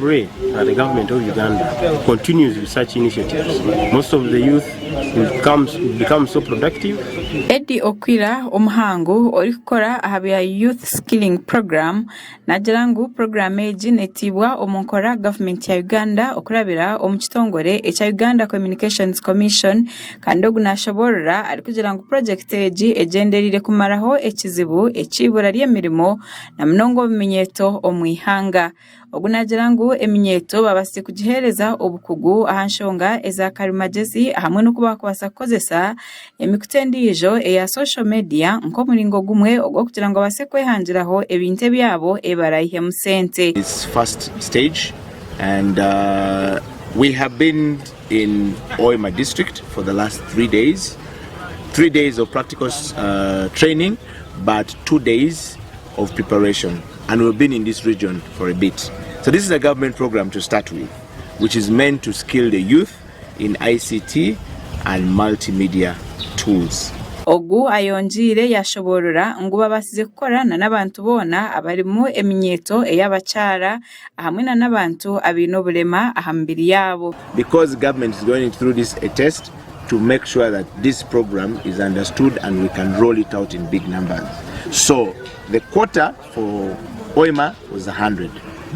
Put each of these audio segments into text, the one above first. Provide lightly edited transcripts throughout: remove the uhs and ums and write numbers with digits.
pray that the government of Uganda continues with such initiatives. Most of the youth will become so productive. Eddie Okwira umuhango ori gukora ahabya youth skilling program nagirangu program eji netibwa omunkora government ya Uganda okurabira omukitongore echa Uganda Communications Commission kandi ogunashoborera ari kugirangu project eji egenderire kumaraho ekizibu echibura lyemirimo na mnongo Eminyeeto omwihanga. Ogunagirangu Eminyeeto babasi kugihereza obukugu ahanshonga eza karimagezi hamwe no kubakwasa kozesa emikutendijo eya social media nko muringo gumwe ogwo kugirango abase kwehangiraho ebinte byabo ebarayihe musente. This first stage and we have been in Omuri district for the last 3 days. 3 days of practical training but 2 days of preparation, and we've been in this region for a bit. So this is a government program to start with, which is meant to skill the youth in ICT and multimedia tools. Ogu ayonjire yashoborora nguba basize kukorana n'abantu bona abarimu Eminyeeto eyabachara hamwe n'abantu abinobulema ahambiri yabo. Because the government is going through this a test to make sure that this program is understood and we can roll it out in big numbers. So the quota for Omuri was 100,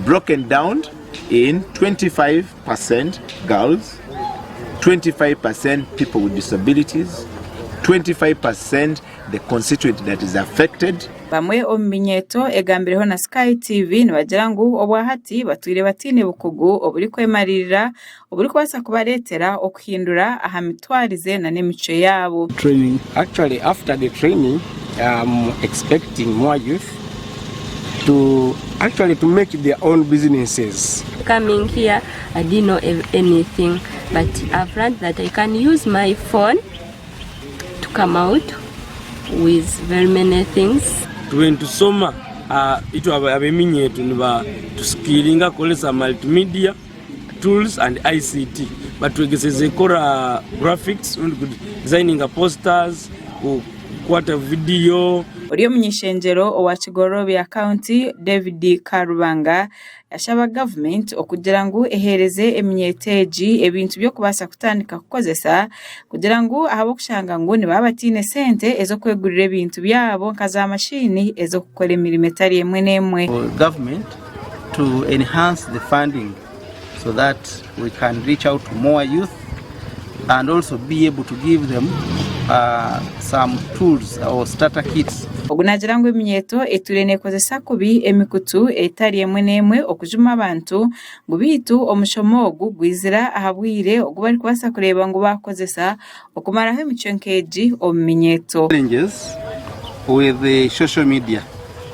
broken down in 25% girls, 25% people with disabilities, 25% the constituent that is affected. Bamwe Eminyeeto egambireho na Sky TV nibagirangu obwahati batwire batine bukugu oburi kwemarira oburi kwasa kubaretera okuhindura ahamitwarize na nemico yabo. Training. Actually, after the training, I'm expecting more youth to make their own businesses. Coming here, I didn't know anything, but I've learned that I can use my phone to come out with very many things. To soma itu Eminyeeto niba to skillinga kolesa multimedia tools and ICT, but we geseze kora graphics and designing posters, kwata video. Uriyo munyishenjero owa Kigorobya County David Karubanga yashaba government okugirangu ehereze Eminyeeto eji ebintu byo kubasa kutandika kukozesa kugirangu ahabo kushanga ngo ni babatine sente ezo kwegurira ebintu byabo nkaza mashini ezo gukora emirimo etari emwe nemwe. Government to enhance the funding so that we can reach out to more youth and also be able to give them some tools or starter kits. Ogunagirangu Eminyeeto eturene kozesa kubi emikutu etari emwe nemwe okujuma abantu ngo bitu omushomo gwizira ahabwire ogubari kwasa kureba ngo bakozesa okumaraho emichonkeji Eminyeeto. Challenges with the social media,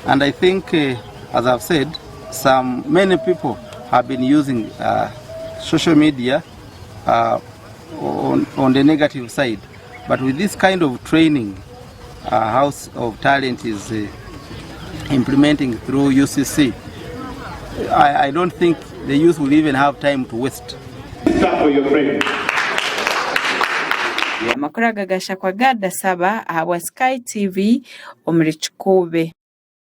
and I think as I've said, many people have been using social media on the negative side. But with this kind of training, House of Talent is implementing through UCC, I don't think the youth will even have time to waste. Amakuru agagasha kwa Gada Saba ahabwa Sky TV Omuri Kikuube.